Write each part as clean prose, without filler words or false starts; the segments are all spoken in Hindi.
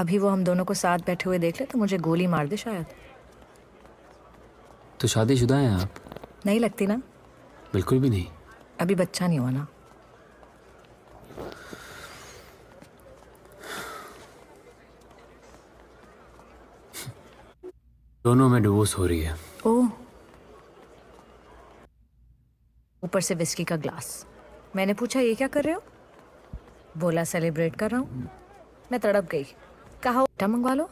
अभी वो हम दोनों को साथ बैठे हुए देख ले तो मुझे गोली मार दे शायद। तो शादीशुदा हैं आप? नहीं लगती ना। बिल्कुल भी नहीं। अभी बच्चा नहीं हुआ ना। दोनों में डिवोर्स हो रही है। ओह, ऊपर से विस्की का ग्लास। मैंने पूछा ये क्या कर रहे हो? बोला सेलिब्रेट कर रहा हूँ। मैं तड़प गई। कहा बेटा मंगवा लो।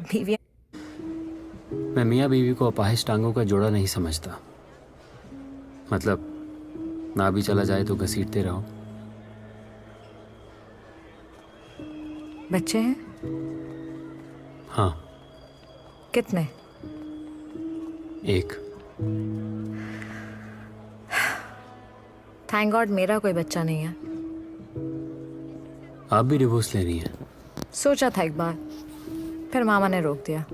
बीवी मैं मियाँ बीवी को अपाहिज टांगों का जोड़ा नहीं समझता। मतलब ना भी चला जाए तो घसीटते रहो। बच्चे हैं? हाँ, कितने? एक। थैंक गॉड मेरा कोई बच्चा नहीं है। आप भी डिवोर्स लेनी है? सोचा था एक बार, फिर मामा ने रोक दिया।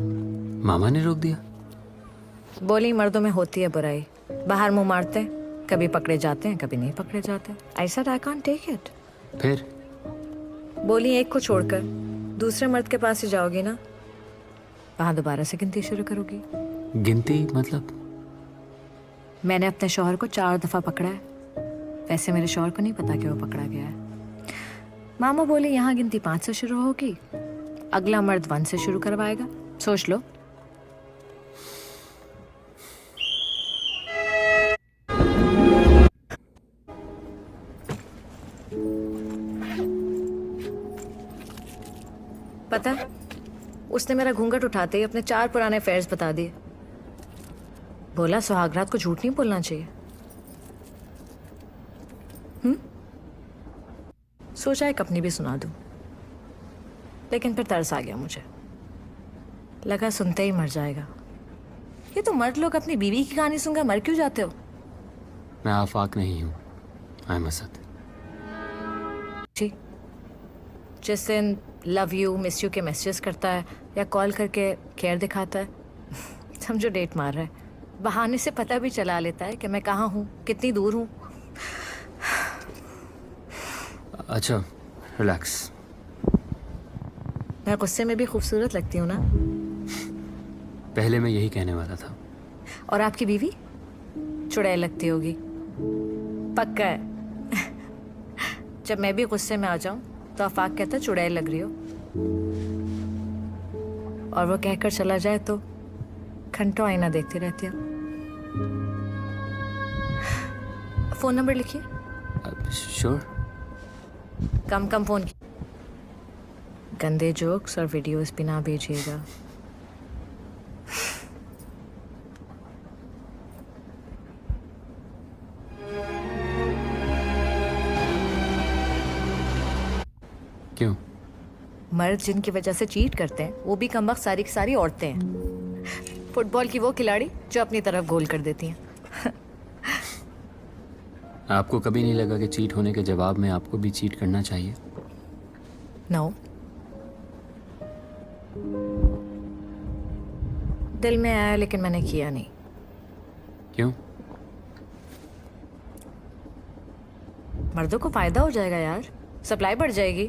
मामा ने रोक दिया? बोली मर्दों में होती है बुराई, बाहर मुंह मारते हैं, कभी पकड़े जाते हैं कभी नहीं पकड़े जाते। I said I can't take it. फिर? बोली एक को छोड़कर दूसरे मर्द के पास ही जाओगी ना, वहां दोबारा से गिनती शुरू करोगी। गिनती मतलब? मैंने अपने शौहर को 4 दफा पकड़ा है। वैसे मेरे शौहर को नहीं पता कि वो पकड़ा गया है। मामा बोली यहाँ गिनती 5 से शुरू होगी, अगला मर्द 1 से शुरू करवाएगा। सोच लो। पता, उसने मेरा घूंघट उठाते ही अपने 4 पुराने अफेयर्स बता दिए। बोला सुहागरात को झूठ नहीं बोलना चाहिए। सोचा एक अपनी भी सुना दूं, लेकिन फिर तरस आ गया मुझे। लगा सुनते ही मर जाएगा। ये तो मर्द लोग अपनी बीवी की कहानी सुनकर मर क्यों जाते हो? मैं आफाक नहीं हूँ, आई एम असद। जी, जिस दिन लव यू मिस यू के मैसेजेस करता है या कॉल करके केयर दिखाता है, समझो डेट मार रहा है। बहाने से पता भी चला लेता है कि मैं कहाँ हूँ, कितनी दूर हूँ। अच्छा, रिलैक्स। मैं गुस्से में भी खूबसूरत लगती हूँ ना? पहले मैं यही कहने वाला था। और आपकी बीवी चुड़ैल लगती होगी। पक्का है। जब मैं भी गुस्से में आ जाऊं तो आफाक कहता चुड़ैल लग रही हो, और वो कहकर चला जाए तो घंटों आईना देखती रहती है। फोन नंबर लिखिए। श्योर। कम कम फोन की गंदे जोक्स और वीडियोस भी ना भेजिएगा। क्यों? मर्द जिनकी वजह से चीट करते हैं वो भी कमबख्त सारी की सारी औरतें हैं। फुटबॉल की वो खिलाड़ी जो अपनी तरफ गोल कर देती हैं। आपको कभी नहीं लगा कि चीट होने के जवाब में आपको भी चीट करना चाहिए? नो, दिल में आया लेकिन मैंने किया नहीं। क्यों? मर्दों को फायदा हो जाएगा यार, सप्लाई बढ़ जाएगी।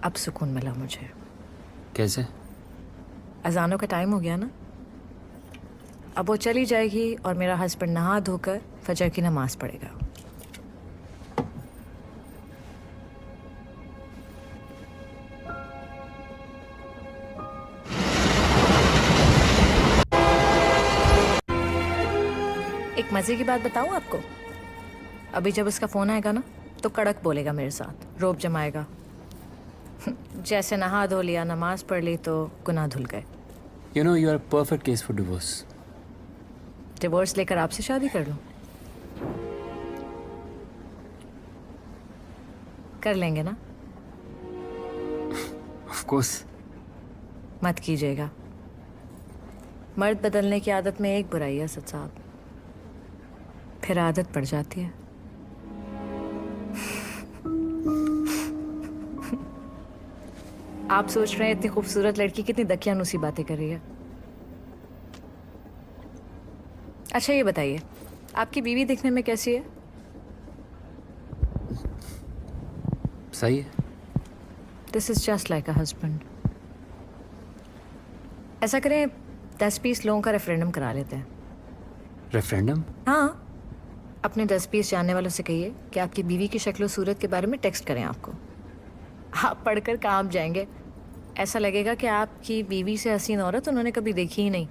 अब सुकून मिला मुझे। कैसे? अजानों का टाइम हो गया ना, अब वो चली जाएगी और मेरा हस्बैंड नहा धोकर फजर की नमाज पढ़ेगा। एक मजे की बात बताऊं आपको? अभी जब उसका फोन आएगा ना तो कड़क बोलेगा मेरे साथ, रोब जमाएगा। जैसे नहा धो लिया, नमाज पढ़ ली तो गुनाह धुल गए। You know you are perfect case for divorce. Divorce लेकर आपसे शादी कर लूं? कर लेंगे ना? Of course. मत कीजिएगा। मर्द बदलने की आदत में एक बुराई है सच साहब, फिर आदत पड़ जाती है। आप सोच रहे हैं इतनी खूबसूरत लड़की कितनी दकियानूसी बातें कर रही है। अच्छा ये बताइए, आपकी बीवी दिखने में कैसी है? सही है। This is just like a husband. ऐसा करें 10-20 लोगों का रेफरेंडम करा लेते हैं। रेफरेंडम? हाँ, अपने 10-20 जानने वालों से कहिए कि आपकी बीवी की शक्ल सूरत के बारे में टेक्स्ट करें आपको। आप पढ़कर कांप जाएंगे। ऐसा लगेगा कि आपकी बीवी से हसीन औरत उन्होंने कभी देखी ही नहीं।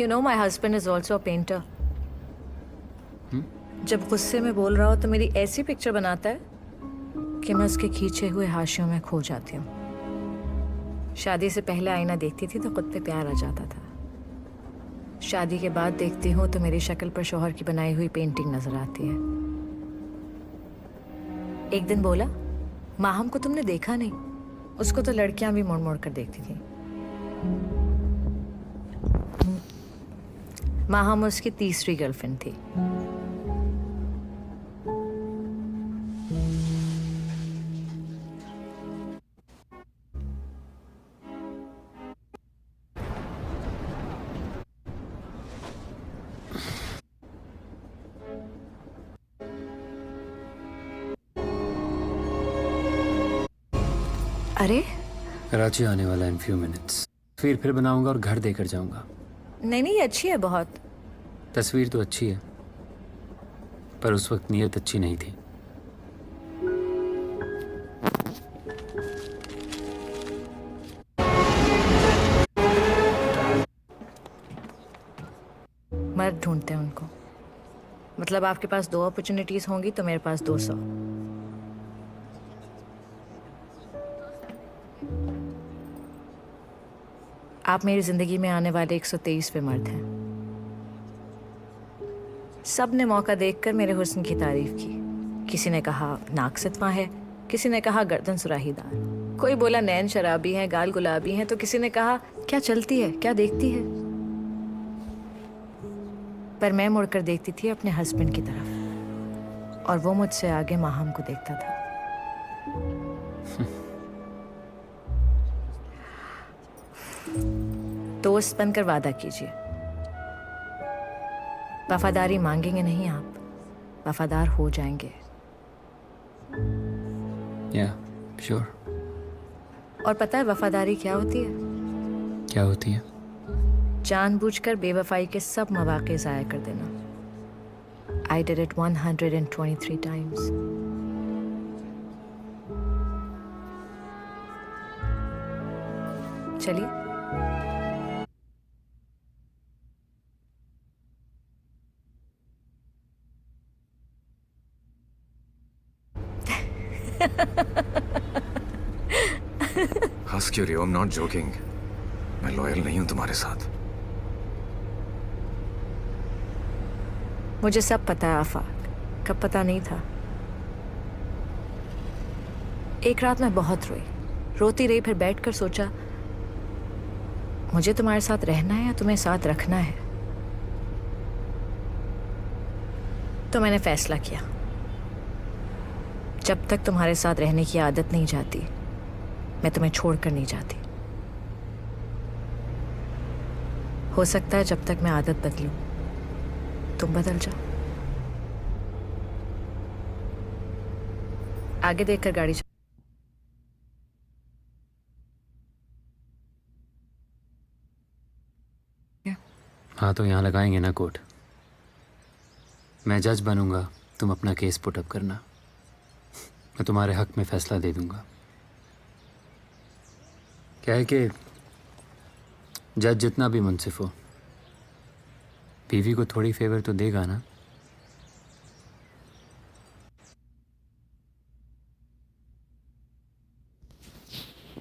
You know my husband is also a painter. जब गुस्से में बोल रहा हो तो मेरी ऐसी पिक्चर बनाता है कि मैं उसके खींचे हुए हाशियों में खो जाती हूँ। शादी से पहले आईना देखती थी तो खुद पे प्यार आ जाता था। शादी के बाद देखती हूँ तो मेरी शक्ल पर शौहर की बनाई हुई पेंटिंग नजर आती है। एक दिन बोला, माहम को तुमने देखा नहीं? उसको तो लड़कियां भी मुड़ मुड़ कर देखती थी। माहम उसकी तीसरी गर्लफ्रेंड थी। अरे कराची आने वाला इन फ्यू मिनट्स। फिर बनाऊंगा और घर देकर जाऊंगा। नहीं नहीं, ये अच्छी है बहुत। तस्वीर तो अच्छी है, पर उस वक्त नीयत अच्छी नहीं थी। मर्द ढूंढते हैं उनको। मतलब आपके पास 2 अपॉर्चुनिटीज होंगी तो मेरे पास 200। आप मेरी जिंदगी में आने वाले 123वें मर्द हैं। सब ने मौका देखकर मेरे हुस्न की तारीफ की। किसी ने कहा नाक सितवा है, किसी ने कहा गर्दन सुराहीदार, कोई बोला नैन शराबी हैं, गाल गुलाबी हैं, तो किसी ने कहा क्या चलती है, क्या देखती है। पर मैं मुड़कर देखती थी अपने हस्बैंड की तरफ और वो मुझसे आगे माहम को देखता था। दोस्त बनकर वादा कीजिए। वफादारी मांगेंगे नहीं आप, वफादार हो जाएंगे। या श्योर। और पता है वफादारी क्या होती है? क्या होती है? जानबूझकर बेवफाई के सब मौके ज़ाया कर देना। I did it 123 times. चलिए। हंस क्यों रही हो? I'm not joking. मैं लॉयल नहीं हूं तुम्हारे साथ। मुझे सब पता है आफाक, कब पता नहीं था। एक रात मैं बहुत रोई, रोती रही, फिर बैठकर सोचा मुझे तुम्हारे साथ रहना है या तुम्हें साथ रखना है। तो मैंने फैसला किया, जब तक तुम्हारे साथ रहने की आदत नहीं जाती मैं तुम्हें छोड़कर नहीं जाती। हो सकता है जब तक मैं आदत बदलूं तुम बदल जाओ। आगे देखकर गाड़ी हाँ तो यहाँ लगाएंगे ना कोर्ट। मैं जज बनूंगा, तुम अपना केस पुटअप करना। मैं तुम्हारे हक में फैसला दे दूंगा। क्या है कि जज जितना भी मुनसिफ हो, बीवी को थोड़ी फेवर तो देगा ना।